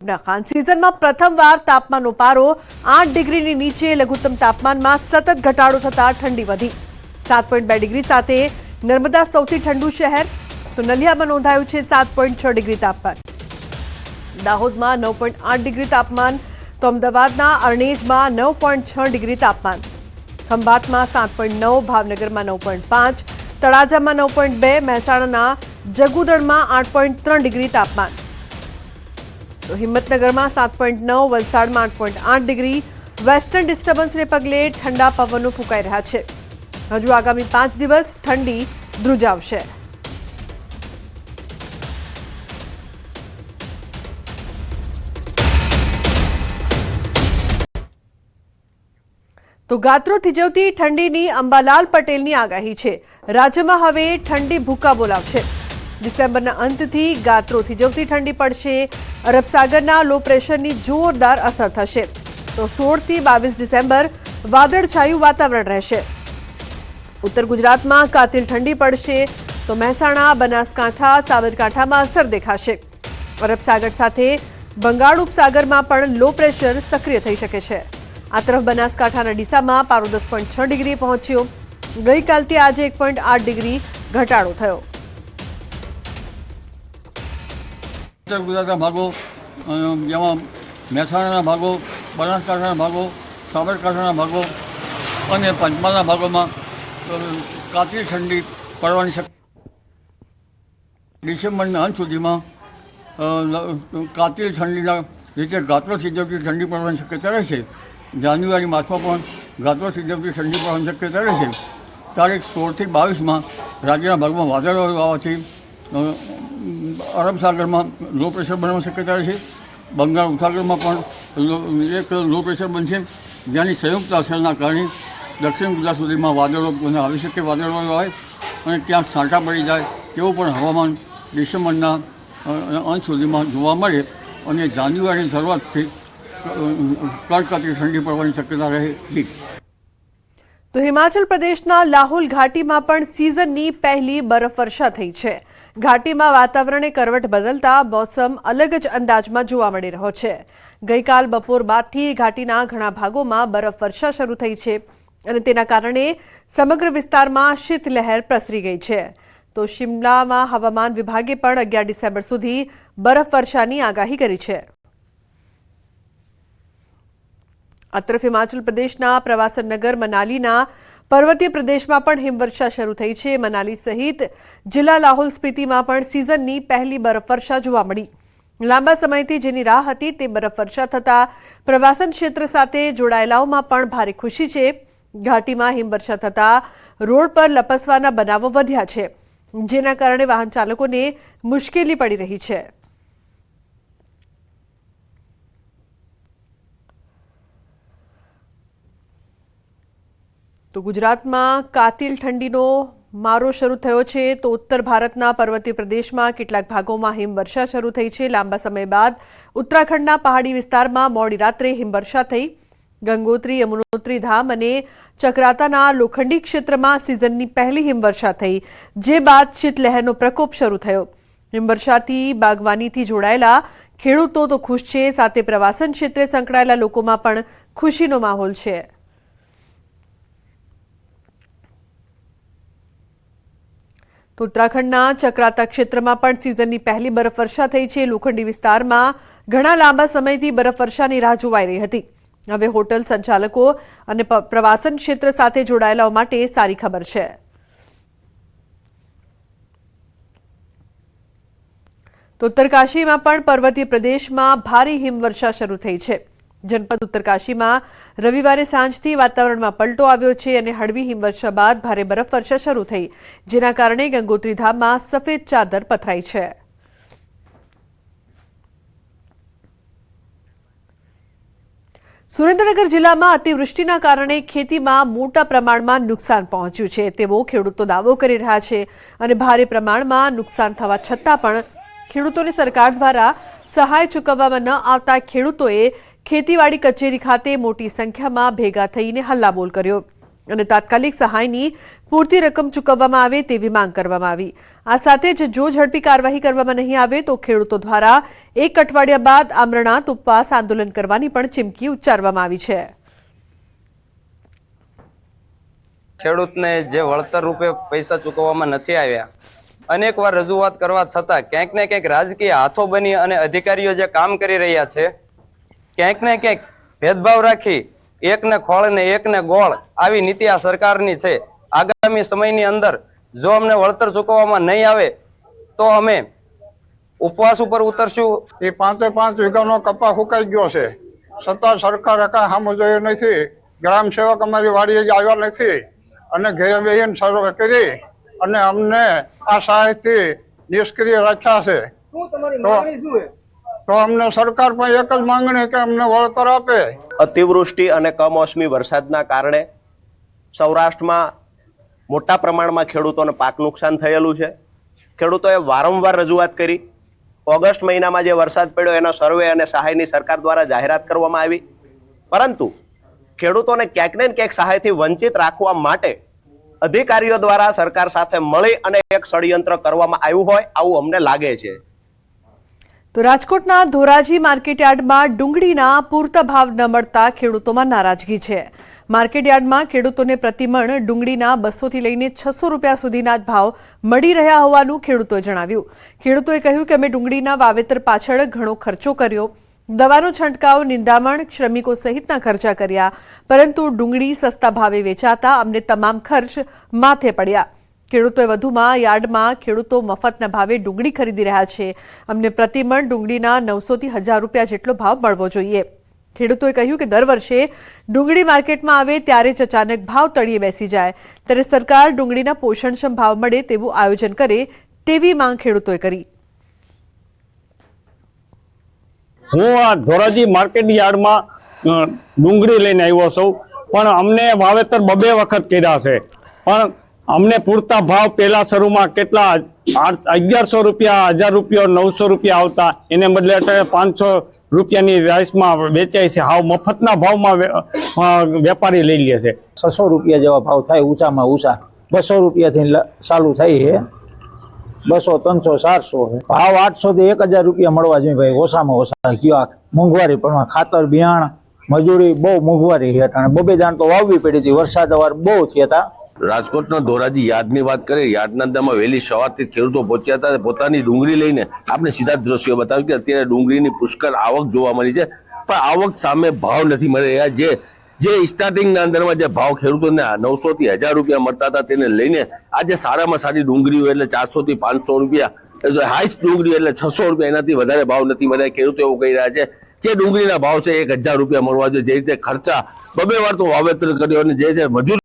Season में प्रथमवार तापमानનો પારો 8 ડિગ્રીની નીચે લઘુત્તમ તાપમાનમાં સતત ઘટાડો થતા ઠંડી વધી 7.2 ડિગ્રી સાથે નર્મદા સૌથી ઠંડુ શહેર તો નલિયામાં નોંધાયું છે 7.6 ડિગ્રી તાપમાન દાહોદમાં 9.8 ડિગ્રી તાપમાન તો અમદાવાદના અરણેજમાં 9.6 ડિગ્રી તાપમાન ખંભાતમાં 7.9 ભાવનગરમાં 9.5 તળાજામાં 9.2 મહેસાણાના જગુદણમાં 8.3 ડિગ્રી તાપમાન तो हिम्मतनगर में 7.9 वलसाड़ में 8.8 डिग्री वेस्टर्न डिस्टर्बन्स ने पगले ठंडा पवनों फूंकाई रहा है। हजू आगामी 5 दिवस ठंडी ध्रुजावशे। तो गात्रो थीजवती ठंडीनी अंबालाल पटेलनी आगाही छे। राज्यमां हवे ठंडी भूका बोलावशे। डिसेम्बरना अंतथी गात्रो थीजवती ठंडी पड़शे। अरब सागरना लो प्रेशरनी जोरदार असर थशे तो 16 થી 22 डिसेम्बर वादळछाયું वातावरण रहेशे। उत्तर गुजरातमां कातिल ठंडी पड़शे तो મહેસાણા બનાસકાંઠા સાબરકાંઠામાં असर देखाशे। अरब सागर साथे बंगाळ उपसागरमां पण लो प्रेशर सक्रिय थई शके छे। आ तरफ बनासकांठाना ડીસામાં पारो 10.6 डिग्री पहोंच्यो। गईकालथी આજે 1.8 डिग्री घटाडो थयो। उत्तर गुजरातना भागो जेमां મહેસાણાના ભાગો બનાસકાંઠાના ભાગો સાબરકાંઠાના ભાગો અને પંચમહાલના ભાગોમાં કાતિલ ઠંડી પડવાની ડિસેમ્બરના અંત સુધીમાં કાતિલ ઠંડીના રીતે ગાત્રો થીજવતી ઠંડી પડવાની શક્યતા રહેશે। જાન્યુઆરી માસમાં પણ ગાત્રો થીજવતી ઠંડી પડવાની શક્યતા રહેશે। તારીખ 16 થી 22માં રાજ્યના ભાગમાં વાદળો આવવાથી અરબ સાગરમાં લો પ્રેશર બનવાની શક્યતા રહેશે। બંગાળ ઉપસાગરમાં પણ એક લો પ્રેશર બનશે જેની સંયુક્ત અસરના કારણે દક્ષિણ ગુજરાત સુધીમાં વાદળો આવી શકે, વાદળો આવે અને ક્યાંક છાંટા પડી જાય તેવું પણ હવામાન ડિસેમ્બરના અંત સુધીમાં જોવા મળે અને જાન્યુઆરીની શરૂઆતથી કડકડતી ઠંડી પડવાની શક્યતા રહેલી। तो हिमाचल प्रदेशना लाहौल घाटीमां पण सीजननी पहली बरफवर्षा थई छे। घाटीमां वातावरणे करवट बदलता मौसम अलग ज अंदाजमां जोवा मळी रह्यो छे। गईकाल बपोर बादथी घाटीना घणा भागोमां बरफवर्षा शरू थई छे અને તેના કારણે સમગ્ર વિસ્તારમાં શીતલહેર પ્રસરી ગઈ છે। તો શિમલામાં હવામાન વિભાગે પણ 11 ડિસેમ્બર સુધી બરફવર્ષાની આગાહી કરી છે। આ તરફ હિમાચલ પ્રદેશના પ્રવાસન નગર મનાલીના પર્વતીય પ્રદેશમાં પણ હિમવર્ષા શરૂ થઈ છે। મનાલી સહિત જિલ્લા લાહૌલ સ્પીતિમાં પણ સિઝનની પહેલી બરફવર્ષા જોવા મળી। લાંબા સમયથી જેની રાહ હતી તે બરફવર્ષા થતા પ્રવાસન ક્ષેત્ર સાથે જોડાયેલાઓમાં પણ ભારે ખુશી છે। ઘાટીમાં હિમવર્ષા થતા રોડ પર લપસવાના બનાવો વધ્યા છે જેના કારણે વાહન ચાલકોને મુશ્કેલી પડી રહી છે। तो गुजरात में कातिल ठंडीनो मारो शुरू थयो छे तो उत्तर भारतना पर्वतीय प्रदेश में केटलाक भागों हिमवर्षा शुरू थई छे। लांबा समय बाद उत्तराखंडना पहाड़ी विस्तारमां मोडी रात्रे हिमवर्षा थई। गंगोत्री यमुनोत्री धाम अने चक्राताना लोखंडी क्षेत्रमां सीजननी पहली हिमवर्षा थई जे बाद शीतलहेरनो प्रकोप शुरू थयो। हिमवर्षाथी बागवानीथी जोडाયેલા ખેડૂતો तो खुश छे, साथे प्रवासन क्षेत्रे संकળાયેલા लोकोमां पण खुशीनो माहोल छे। तो उत्तराखंडना चक्राता क्षेत्रमां पण सीजननी पहली बरफवर्षा थई छे। लोखंडी विस्तारमां घणा लांबा समयथी बरफवर्षानी राह जोवाई रही हती। हवे होटल संचालको अने प्रवासन क्षेत्र साथे जोडाયેલાઓ માટે सारी खबर छे। तो उत्तरकाशीमां पण पर्वतीय प्रदेशमां भारी हिमवर्षा शरू थई छे। जनपद उत्तरकाशीमां रविवारे सांजथी वातावरणमां पलटो આવ્યો છે અને હળવી હિમવર્ષા બાદ ભારે બરફવર્ષા શરૂ થઈ જેના કારણે ગંગોત્રી ધામમાં સફેદ ચાદર પથરાઈ છે। સુરેન્દ્રનગર જિલ્લામાં અતિવૃષ્ટિના કારણે ખેતીમાં મોટા પ્રમાણમાં નુકસાન પહોંચ્યું છે તેવો ખેડૂતો દાવો કરી રહ્યા છે અને ભારે પ્રમાણમાં નુકસાન થવા છતાં પણ ખેડૂતોને સરકાર દ્વારા સહાય ચૂકવવામાં ન આવતા ખેડૂતોએ ખેતીવાડી કચેરી ખાતે મોટી સંખ્યામાં ભેગા થઈને હલ્લાબોલ કર્યો અને તાત્કાલિક સહાયની પૂરતી રકમ ચૂકવવામાં આવે તેવી માંગ કરવામાં આવી। આ સાથે જ જો ઝડપી કાર્યવાહી કરવામાં નહીં આવે તો ખેડૂતો દ્વારા 1 અઠવાડિયા બાદ આમરણાંત ઉપવાસ આંદોલન કરવાની પણ ચીમકી ઉચ્ચારવામાં આવી છે। ખેડૂતને જે વળતર રૂપે પૈસા ચૂકવવામાં નથી આવ્યા, અનેકવાર રજૂઆત કરવા છતાં ક્યાંક ને ક્યાંક રાજકીય હાથો બની અને અધિકારીઓ જે કામ કરી રહ્યા છે, ક્યાંક ને ક્યાંક ભેદભાવ રાખી એકને ખોળ ને એકને ગોળ આવી નીતિ આ સરકારની છે। આગામી સમયની અંદર જો અમને વળતર ચૂકવવામાં નહીં આવે તો અમે ઉપવાસ ઉપર ઉતરશું। એ 5 વીઘાનો કપા ફૂંકાઈ ગયો છે, છતાં સરકાર કાંઈ સામું જોયું નથી। ગ્રામ સેવક અમારી વાડીએ જ આવ્યા નથી અને ઘેર બેસીને સર્વે કરી અને અમને આ સહાયથી નિષ્ક્રિય રાખ્યા છે। તો અમને સરકાર પણ એક જ માંગણી કે અમને વળતર આપે। અતિવૃષ્ટિ અને કમોસમી વરસાદના કારણે સૌરાષ્ટ્રમાં મોટા પ્રમાણમાં ખેડૂતોને પાક નુકસાન થયેલું છે। ખેડૂતોએ વારંવાર રજૂઆત કરી। ઓગસ્ટ મહિનામાં જે વરસાદ પડ્યો એનો સર્વે અને સહાયની સરકાર દ્વારા જાહેરાત કરવામાં આવી, પરંતુ ખેડૂતોને ક્યાંક ને ક્યાંક સહાયથી વંચિત રાખવા માટે અધિકારીઓ દ્વારા સરકાર સાથે મળી અને એક ષડયંત્ર કરવામાં આવ્યું હોય આવું અમને લાગે છે। તો રાજકોટના ધોરાજી માર્કેટયાર્ડમાં ડુંગળીના પૂરતા ભાવ ન મળતા ખેડૂતોમાં નારાજગી છે। માર્કેટયાર્ડમાં ખેડૂતોને પ્રતિમણ ડુંગળીના 200 થી લઈને 600 રૂપિયા સુધીના જ ભાવ મળી રહ્યા હોવાનું ખેડૂતોએ જણાવ્યું। ખેડૂતોએ કહ્યું કે અમે ડુંગળીના વાવેતર પાછળ ઘણો ખર્ચો કર્યો, દવાનો છંટકાવ, નિંદામણ, શ્રમિકો સહિતના ખર્ચા કર્યા, પરંતુ ડુંગળી સસ્તા ભાવે વેચાતા અમને તમામ ખર્ચ માથે પડ્યા। ખેડૂતોએ વધુમાં યાર્ડમાં ખેડૂતો મફતના ભાવે ડુંગળી ખરીદી રહ્યા છે। અમને પ્રતિમણ ડુંગળીના 900 થી 1000 રૂપિયા જેટલો ભાવ મળવો જોઈએ। ખેડૂતોએ કહ્યું કે દર વર્ષે ડુંગળી માર્કેટમાં આવે ત્યારે જ અચાનક ભાવ તળિયે બેસી જાય, ત્યારે સરકાર ડુંગળીના પોષણક્ષમ ભાવ મળે તેવું આયોજન કરે તેવી માંગ ખેડૂતોએ કરી। હું આ ધોરાજી માર્કેટ યાર્ડમાં ડુંગળી લઈને આવ્યો છું, પણ અમને વાવેતર 2 વખત કર્યા છે, પણ અમને પૂરતા ભાવ પહેલા શરૂમાં કેટલા 1100 રૂપિયા, 1000 રૂપિયા, 900 રૂપિયા આવતા, એને બદલે 500 રૂપિયાની રાઈસમાં વેચાય છે। હાવ મફતના ભાવમાં વેપારી લઈ લે છે। 600 રૂપિયા જેવા ભાવ થાય, ઊંચામાં ઊંચા 200 રૂપિયાથી ચાલુ થાય છે, 200, 300, 400 ભાવ 800 થી 1000 રૂપિયા મળવા જોઈએ ભાઈ, ઓછામાં ઓછા। કયો મોંઘવારી પણ ખાતર બિયાણ મજૂરી બહુ મોંઘવારી છે, અને 2 દાણ તો વાવવી પડી હતી, વરસાદ અવાર બહુ થયા હતા। રાજકોટના ધોરાજી યાર્ડની વાત કરીએ, યાર્ડના અંદરમાં વહેલી સવારથી ખેડૂતો પહોંચ્યા હતા, પોતાની ડુંગળી લઈને આપણે સીધા દ્રશ્યો બતાવ્યું કે અત્યારે ડુંગળીની પુષ્કળ આવક જોવા મળી છે, પણ આવક સામે ભાવ નથી મળી રહ્યા। જે સ્ટાર્ટિંગના અંદરમાં જે ભાવ ખેડૂતોને 900 થી 1000 રૂપિયા મળતા હતા તેને લઈને આજે સારામાં સારી ડુંગળીઓ એટલે 400 થી 500 રૂપિયા, હાઈસ્ટ ડુંગળી એટલે 600 રૂપિયા, એનાથી વધારે ભાવ નથી મળ્યા। ખેડૂતો એવું કહી રહ્યા છે કે ડુંગળીના ભાવ છે 1000 રૂપિયા મળવા જોઈએ। જે રીતે ખર્ચા 2 વાર તો વાવેતર કર્યો અને જે મજૂર